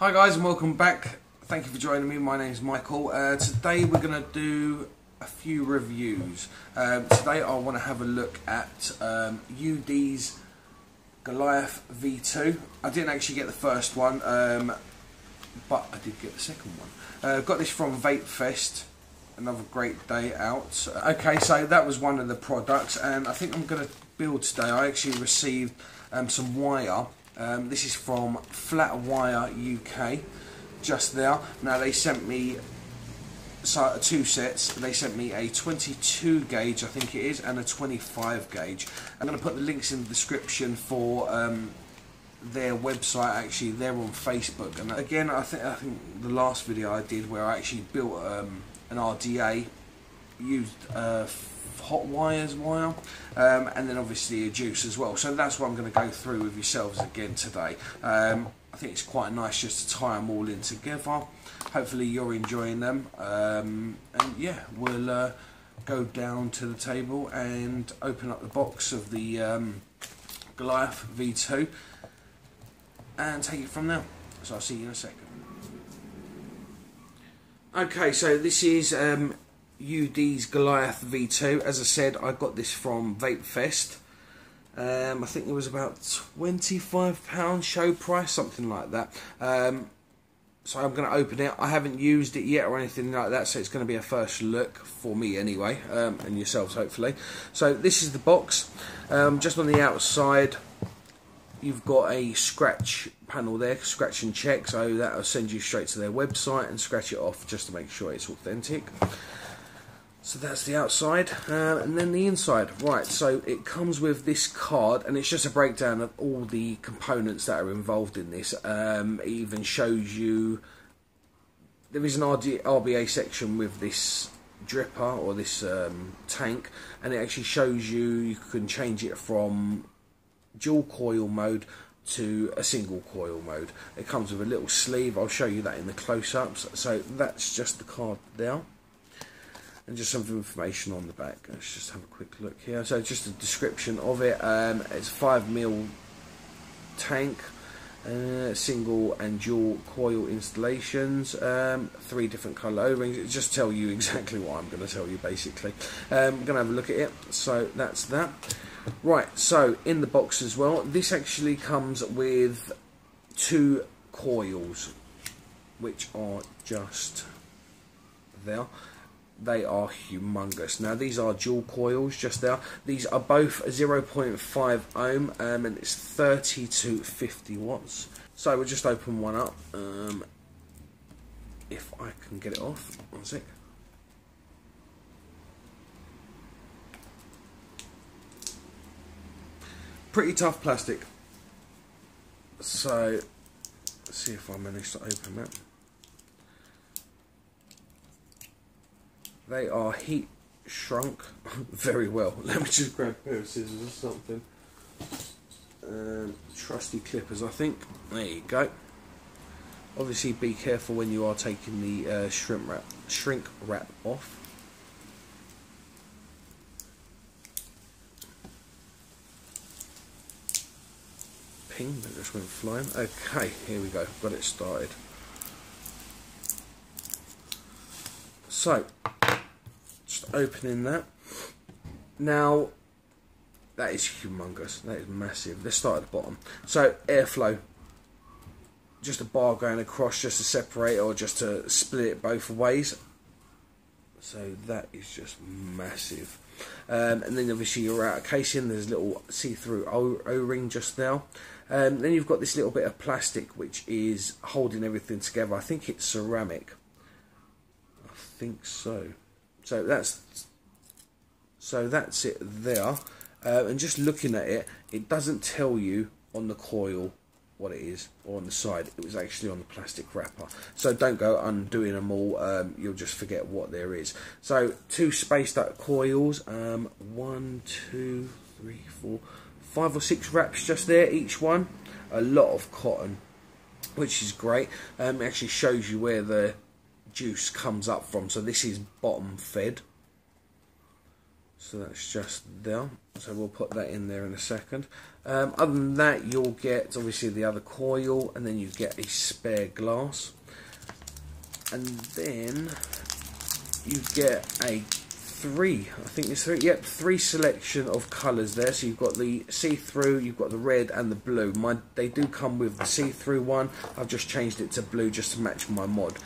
Hi guys and welcome back. Thank you for joining me. My name is Michael. Today we're going to do a few reviews. Today I want to have a look at UD's Goliath V2. I didn't actually get the first one, but I did get the second one. Got this from Vape Fest. Another great day out. Okay, so that was one of the products, and I think I'm going to build today. I actually received some wire. This is from Flat Wire UK, just there. Now they sent me two sets. They sent me a 22 gauge, I think it is, and a 25 gauge. I'm going to put the links in the description for their website. Actually, they're on Facebook. And again, I think the last video I did where I actually built an RDA, used hot wires wire, and then obviously a juice as well. So that's what I'm going to go through with yourselves again today. I think it's quite nice just to tie them all in together. Hopefully you're enjoying them, and yeah, we'll go down to the table and open up the box of the Goliath V2 and take it from there. So I'll see you in a second. Okay, so this is UD's Goliath V2. As I said, I got this from Vape Fest. I think it was about £25 show price, something like that. So I'm going to open it. I haven't used it yet or anything like that, so it's going to be a first look for me anyway, and yourselves hopefully. So this is the box. Just on the outside, you've got a scratch panel there, scratch and check, so that'll send you straight to their website and scratch it off just to make sure it's authentic. So that's the outside, and then the inside. Right, so it comes with this card, and it's just a breakdown of all the components that are involved in this. It even shows you, there is an RBA section with this dripper, or this tank, and it actually shows you can change it from dual coil mode to a single coil mode. It comes with a little sleeve. I'll show you that in the close-ups. So that's just the card there. And just some information on the back. Let's just have a quick look here. So just a description of it. It's 5mm tank, single and dual coil installations, 3 different colour O-rings. It just tell you exactly what I'm going to tell you basically. I'm going to have a look at it. So that's that. Right, so in the box as well, this actually comes with 2 coils, which are just there. They are humongous. Now these are dual coils just there. These are both 0.5 ohm, and it's 30 to 50 watts. So we'll just open one up. If I can get it off. One sec. Pretty tough plastic. So let's see if I manage to open that. They are heat shrunk very well. Let me just grab a pair of scissors or something. Trusty clippers, I think. There you go. Obviously be careful when you are taking the shrink wrap off. Ping, that just went flying. Okay, here we go. Got it started. So, just opening that. Now, that is humongous. That is massive. Let's start at the bottom. So, airflow. Just a bar going across just to separate or just to split it both ways. So, that is just massive. And then obviously your outer casing, there's a little see-through O-ring just there. Then you've got this little bit of plastic which is holding everything together. I think it's ceramic. I think so. So that's it there. And just looking at it, it doesn't tell you on the coil what it is, or on the side. It was actually on the plastic wrapper. So don't go undoing them all. You'll just forget what there is. So 2 spaced out coils. 1, 2, 3, 4, 5 or 6 wraps just there, each one. A lot of cotton, which is great. It actually shows you where the juice comes up from. So this is bottom fed. So that's just there. So we'll put that in there in a second. Other than that, you'll get obviously the other coil, and then you get a spare glass. And then you get a three selection of colours there. So you've got the see-through, you've got the red and the blue. They do come with the see-through one. I've just changed it to blue just to match my mod.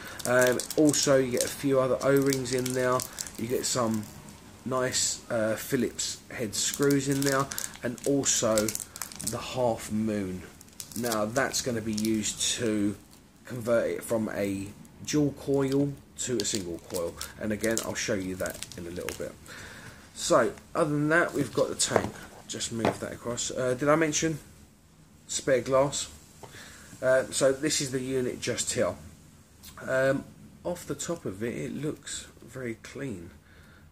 Also, you get a few other O-rings in there. You get some nice Phillips head screws in there, and also the half moon. Now that's going to be used to convert it from a dual coil to a single coil, and again I'll show you that in a little bit. So other than that, we've got the tank. Just move that across. Did I mention spare glass? So this is the unit just here. Off the top of it, it looks very clean.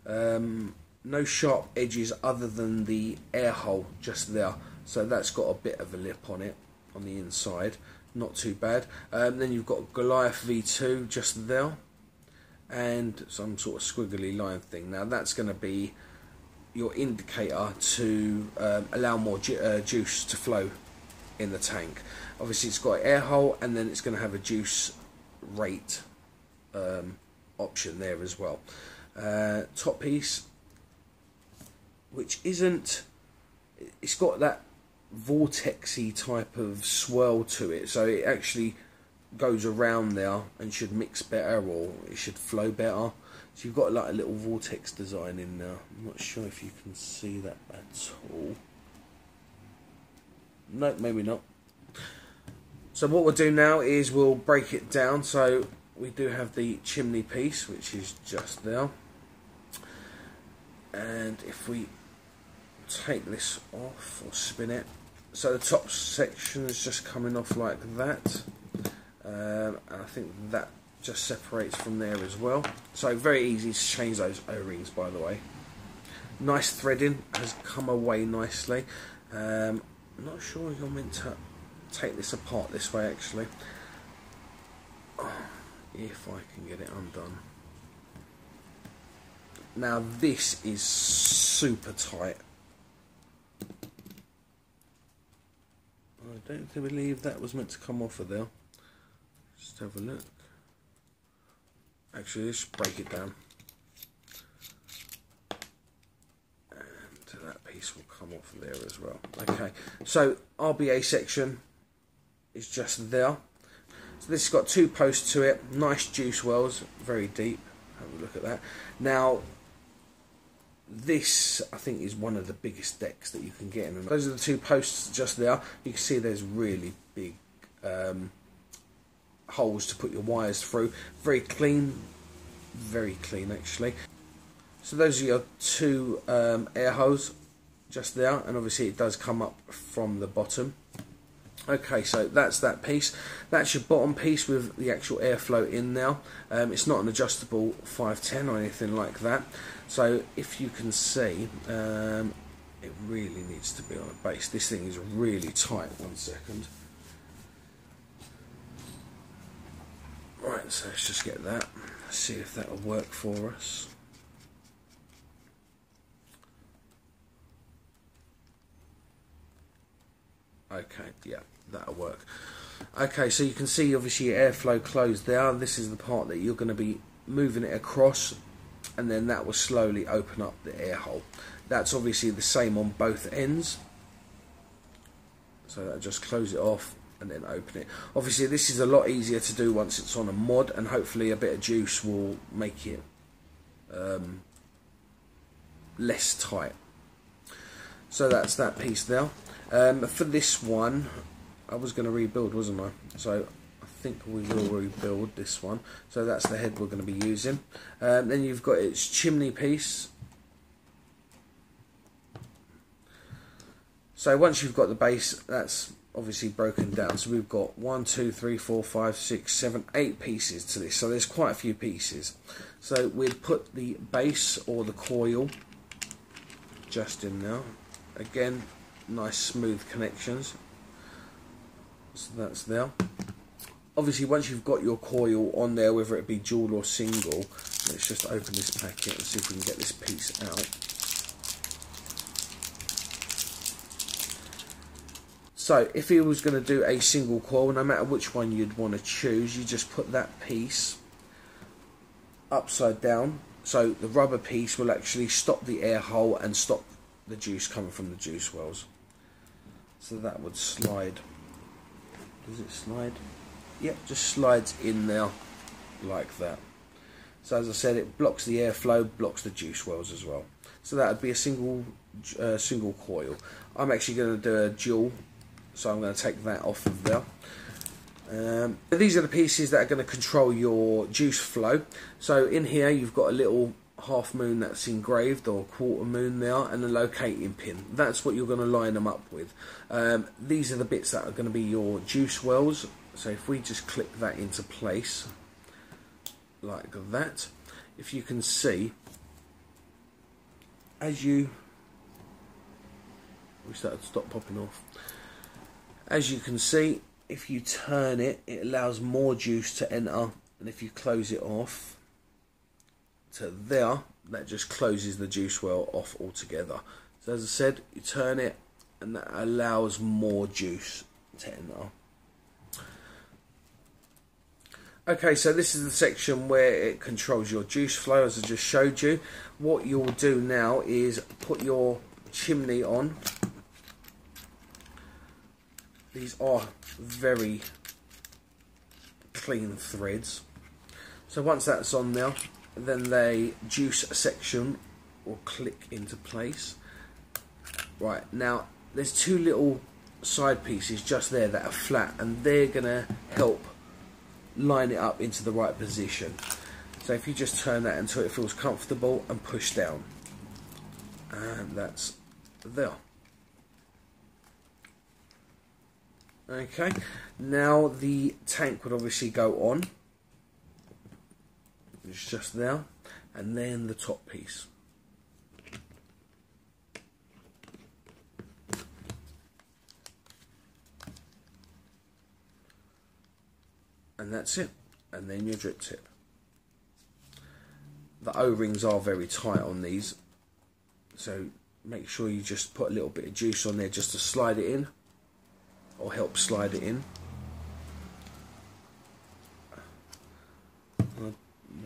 No sharp edges other than the air hole just there, so that's got a bit of a lip on it on the inside, not too bad. Then you've got Goliath V2 just there, and some sort of squiggly line thing. Now that's going to be your indicator to allow more juice to flow in the tank. Obviously it's got an air hole, and then it's going to have a juice rate option there as well. Top piece, which isn't, it's got that vortexy type of swirl to it, so it actually goes around there and should mix better, or it should flow better. So you've got like a little vortex design in there. I'm not sure if you can see that at all. No, maybe not. So what we'll do now is we'll break it down. So we do have the chimney piece, which is just there. And if we take this off or spin it, so the top section is just coming off like that, and I think that just separates from there as well. So very easy to change those O-rings, by the way. Nice threading, has come away nicely. I'm not sure you're meant to take this apart this way actually. If I can get it undone. Now this is super tight. I don't believe that was meant to come off of there. Just have a look. Actually, let's break it down. And that piece will come off of there as well. Okay, so RBA section is just there. So this has got two posts to it. Nice juice wells, very deep. Have a look at that. Now, this I think is one of the biggest decks that you can get in. And those are the two posts just there. You can see there's really big holes to put your wires through. Very clean actually. So those are your two air holes just there, and obviously it does come up from the bottom. Okay, so that's that piece. That's your bottom piece with the actual airflow in there. It's not an adjustable 510 or anything like that. So if you can see, it really needs to be on a base. This thing is really tight. 1 second. Right, so let's just get that. See if that'll work for us. Okay, yeah, that'll work. Okay, so you can see obviously your airflow closed there. This is the part that you're going to be moving it across, and then that will slowly open up the air hole. That's obviously the same on both ends. So that just close it off and then open it. Obviously this is a lot easier to do once it's on a mod, and hopefully a bit of juice will make it less tight. So that's that piece there. For this one, I was going to rebuild, wasn't I? So I think we will rebuild this one. So that's the head we're going to be using. Then you've got its chimney piece. So once you've got the base, that's obviously broken down. So we've got 1, 2, 3, 4, 5, 6, 7, 8 pieces to this. So there's quite a few pieces. So we'd put the base or the coil just in there. Again, nice smooth connections. So that's there. Obviously once you've got your coil on there, whether it be dual or single, let's just open this packet and see if we can get this piece out. So if you was going to do a single coil, no matter which one you'd want to choose, you just put that piece upside down, so the rubber piece will actually stop the air hole and stop the juice coming from the juice wells. So that would slide. Does it slide? Yep, just slides in there like that. So as I said, it blocks the airflow, blocks the juice wells as well. So that would be a single coil. I'm actually going to do a dual, so I'm going to take that off of there. These are the pieces that are going to control your juice flow. So in here you've got a little half moon that's engraved, or quarter moon there, and a locating pin. That's what you're going to line them up with. These are the bits that are going to be your juice wells. So if we just click that into place like that, if you can see, as you started to stop popping off, as you can see, if you turn it, it allows more juice to enter, and if you close it off to there, that just closes the juice well off altogether. So as I said, you turn it and that allows more juice to enter. Okay, so this is the section where it controls your juice flow, as I just showed you. What you'll do now is put your chimney on. These are very clean threads. So once that's on there, then the juice section will click into place. Right, now there's two little side pieces just there that are flat, and they're going to help line it up into the right position. So if you just turn that until it feels comfortable and push down, and that's there. Okay, now the tank would obviously go on. It's just there, and then the top piece. And that's it, and then your drip tip. The O-rings are very tight on these, so make sure you just put a little bit of juice on there just to slide it in, or help slide it in. I want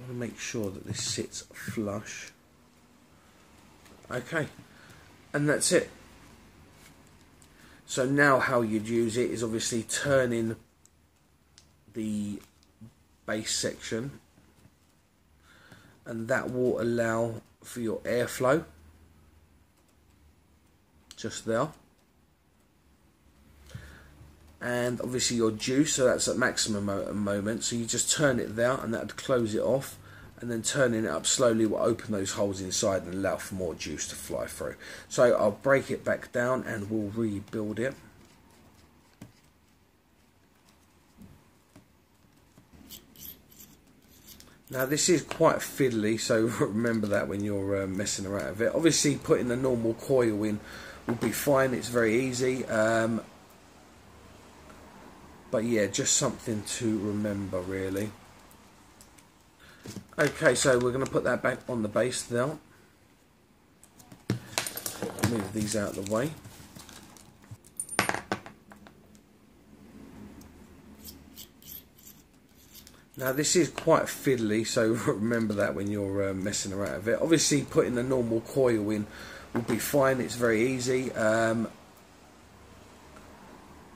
to make sure that this sits flush. Okay, and that's it. So now how you'd use it is obviously turning the base section, and that will allow for your airflow just there, and obviously your juice, so that's at maximum moment, so you just turn it there and that would close it off, and then turning it up slowly will open those holes inside and allow for more juice to fly through. So I'll break it back down and we'll rebuild it. Now this is quite fiddly, so remember that when you're messing around with it. Obviously putting the normal coil in will be fine, it's very easy. But yeah, just something to remember really. Okay, so we're going to put that back on the base now. Move these out of the way. Now this is quite fiddly, so remember that when you're messing around with it. Obviously putting the normal coil in will be fine, it's very easy.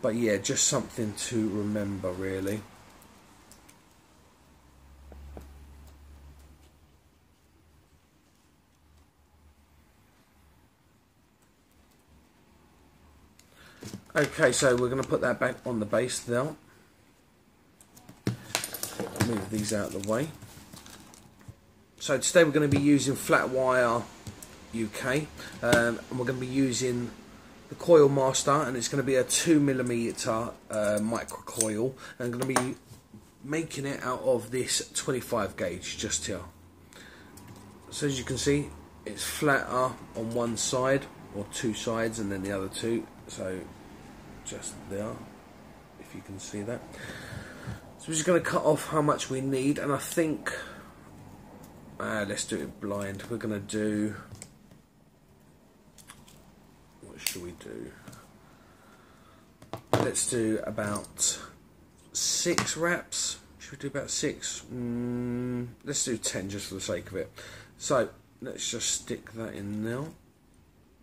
But yeah, just something to remember really. Okay, so we're going to put that back on the base now. Move these out of the way. So today we're going to be using flat wire UK, and we're going to be using the Coil Master, and it's going to be a 2mm micro coil, and I'm going to be making it out of this 25 gauge just here. So as you can see, it's flatter on one side, or two sides, and then the other two, so just there, if you can see that. So we're just going to cut off how much we need, and I think, let's do it blind. We're going to do, what should we do? let's do about 6 wraps. Should we do about 6? Let's do 10 just for the sake of it. So let's just stick that in now.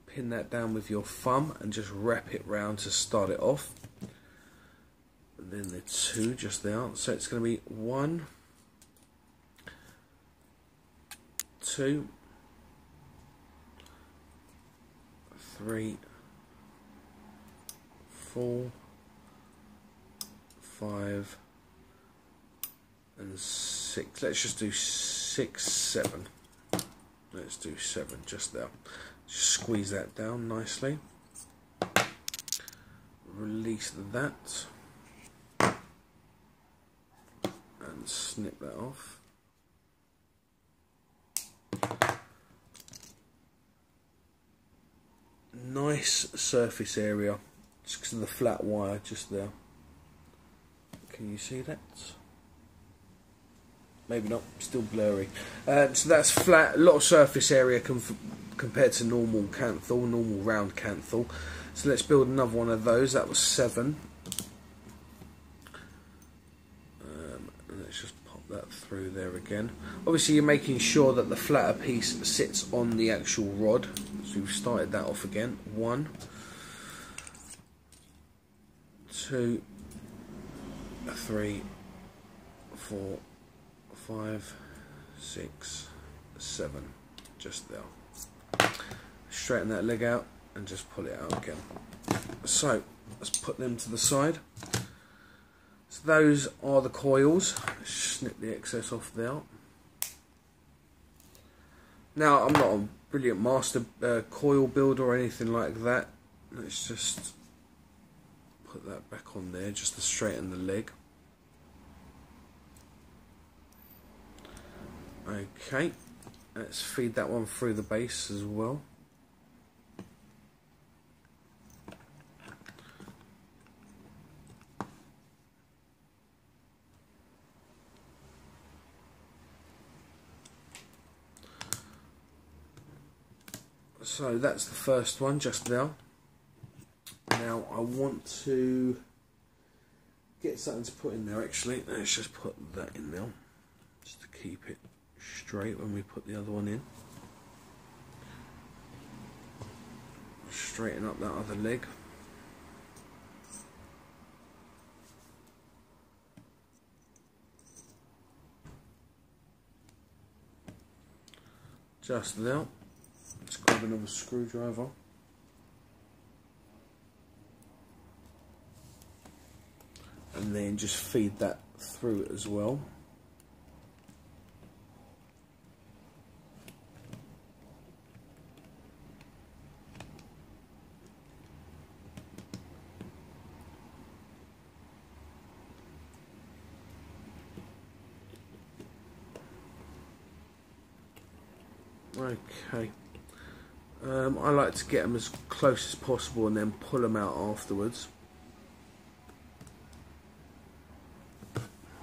Pin that down with your thumb and just wrap it round to start it off. And then the 2 just there. So it's going to be 1, 2, 3, 4, 5 and 6. Let's just do 6, 7. Let's do 7 just there. Just squeeze that down nicely. Release that and snip that off. Nice surface area just because of the flat wire just there. Can you see that? Maybe not, still blurry. So that's flat, a lot of surface area compared to normal canthal, normal round canthal. So let's build another one of those. That was 7. And let's just pop that through there again. Obviously you're making sure that the flatter piece sits on the actual rod. So we've started that off again. 1, 2, 3, 4, 5, 6, 7, just there. Straighten that leg out and just pull it out again. So let's put them to the side. So those are the coils. Let's snip the excess off there. Now I'm not a brilliant master coil builder or anything like that. Let's just put that back on there just to straighten the leg. Okay, let's feed that one through the base as well. So that's the first one just now. Now I want to get something to put in there actually. Let's just put that in there just to keep it straight when we put the other one in. Straighten up that other leg. Just there. Let's grab another screwdriver. And then just feed that through as well. Okay, I like to get them as close as possible and then pull them out afterwards.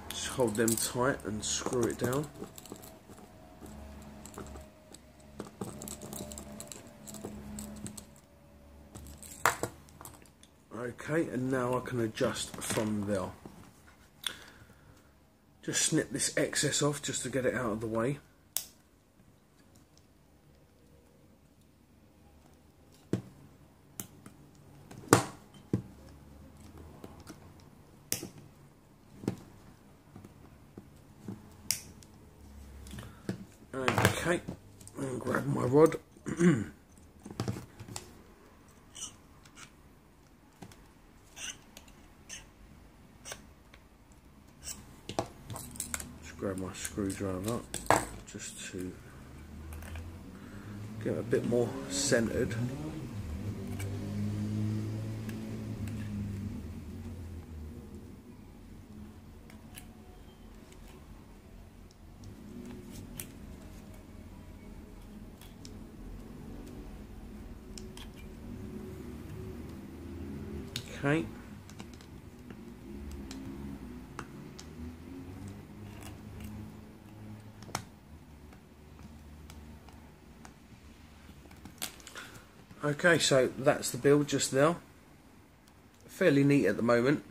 Just hold them tight and screw it down. Okay, and now I can adjust from there. Just snip this excess off just to get it out of the way. Okay, and grab my rod. Just grab my screwdriver just to get a bit more centered. Okay. Okay, so that's the build just there. fairly neat at the moment.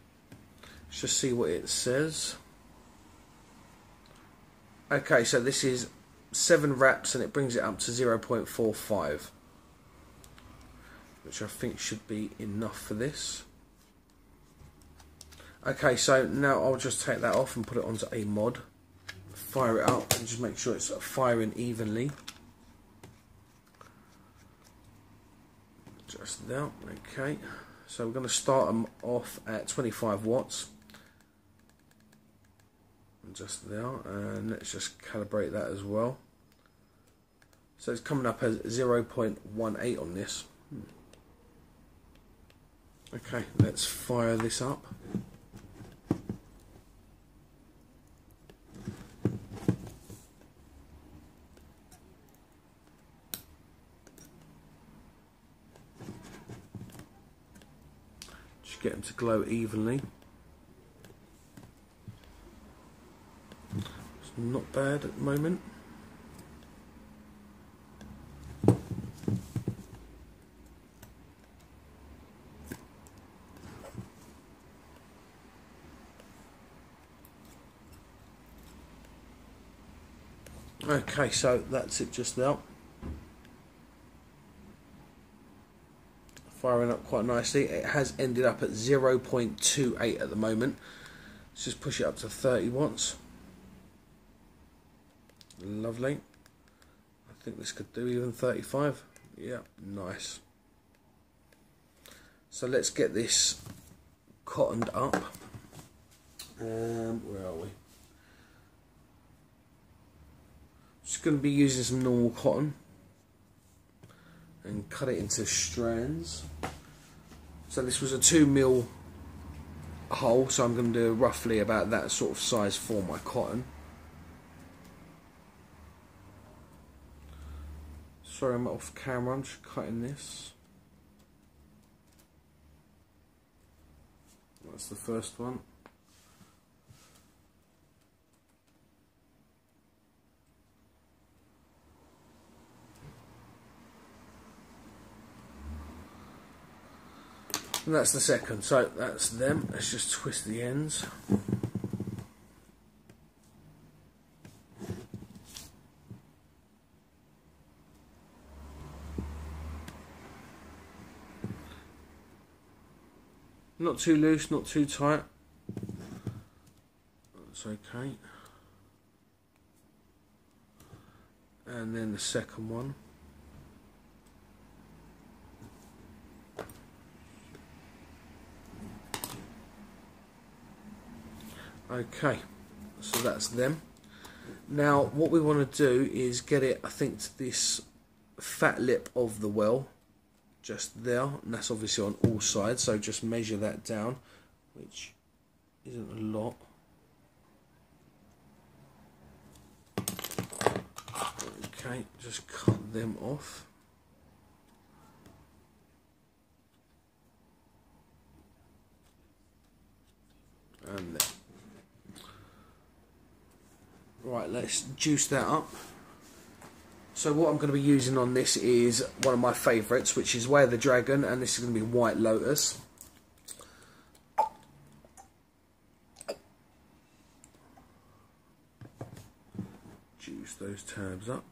Let's just see what it says. Okay, so this is 7 wraps and it brings it up to 0.45, which I think should be enough for this. Okay, so now I'll just take that off and put it onto a mod, fire it up and just make sure it's firing evenly. Just there. Okay, so we're going to start them off at 25 watts. Just there, and let's just calibrate that as well. So it's coming up as 0.18 on this. Okay, let's fire this up. Just get them to glow evenly. Not bad at the moment. Okay, so that's it just now. Firing up quite nicely. It has ended up at 0.28 at the moment. Let's just push it up to 30 watts. Lovely. I think this could do even 35. Yeah, nice. So let's get this cottoned up. Where are we? Just going to be using some normal cotton and cut it into strands. So this was a 2mm hole, so I'm going to do roughly about that sort of size for my cotton. Sorry, I'm off camera, I'm just cutting this. That's the first one. And that's the second, so that's them. Let's just twist the ends. Not too loose, not too tight. That's okay. And then the second one. Okay, so that's them. Now what we want to do is get it, I think, to this fat lip of the well, just there, and that's obviously on all sides, so just measure that down, which isn't a lot. Okay, just cut them off. And there. Right, let's juice that up. So what I'm going to be using on this is one of my favourites, which is Way of the Dragon, and this is going to be White Lotus. Juice those tabs up.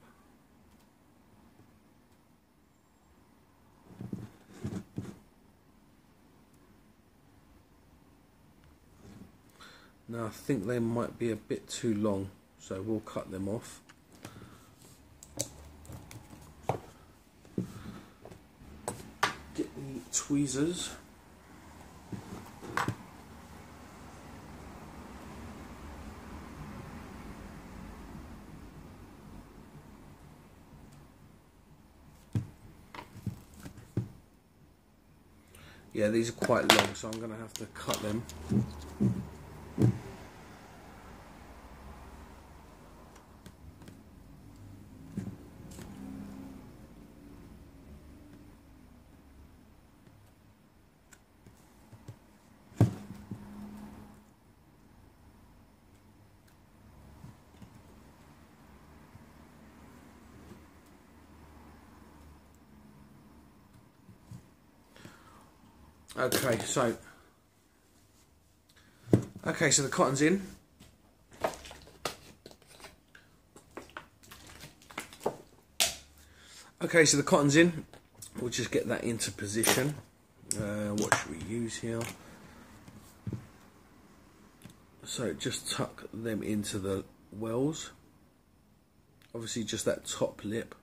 Now I think they might be a bit too long, so we'll cut them off. Get the tweezers. Yeah, these are quite long, so I'm going to have to cut them. Okay, so Okay, so the cotton's in. Okay, so the cotton's in. We'll just get that into position. What should we use here? So just tuck them into the wells. Obviously just that top lip.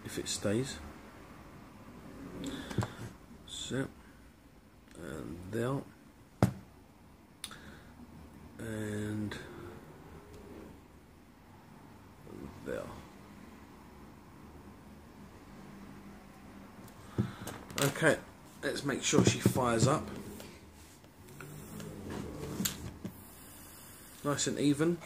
If it stays. So, and there. And there. Okay, let's make sure she fires up. Nice and even.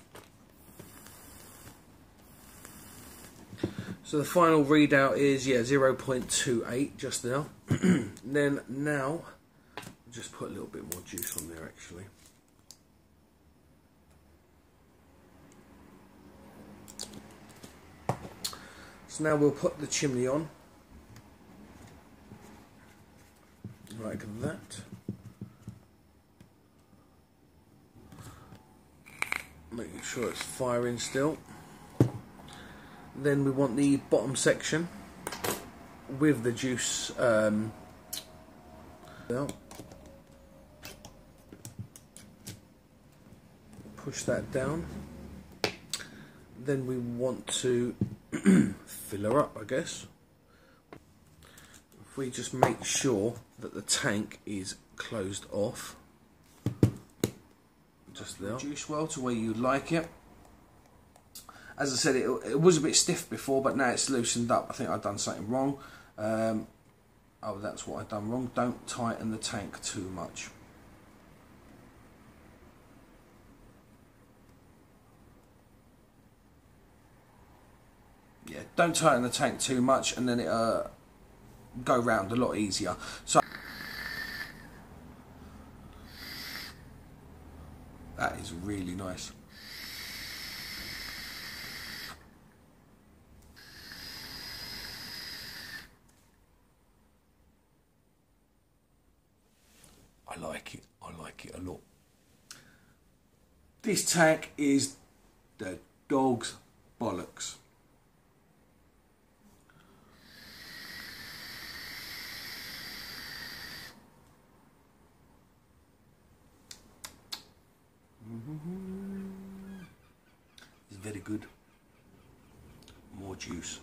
So the final readout is, yeah, 0.28 just there. Then now, just put a little bit more juice on there actually. So now we'll put the chimney on. Like that. Making sure it's firing still. Then we want the bottom section with the juice push that down. Then we want to fill her up, I guess. If we just make sure that the tank is closed off, just there. Juice well to where you like it. As I said, it was a bit stiff before, but now it's loosened up. I think I've done something wrong. Oh, that's what I've done wrong. Don't tighten the tank too much. Yeah, don't tighten the tank too much, and then it'll go round a lot easier. So that is really nice. I like it a lot. This tank is the dog's bollocks. It's very good. More juice.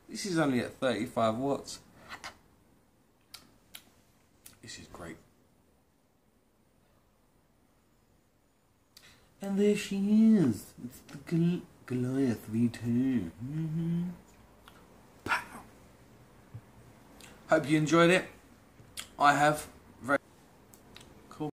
This is only at 35 watts. This is great. And there she is. It's the Goliath V2. Pow. Hope you enjoyed it. I have.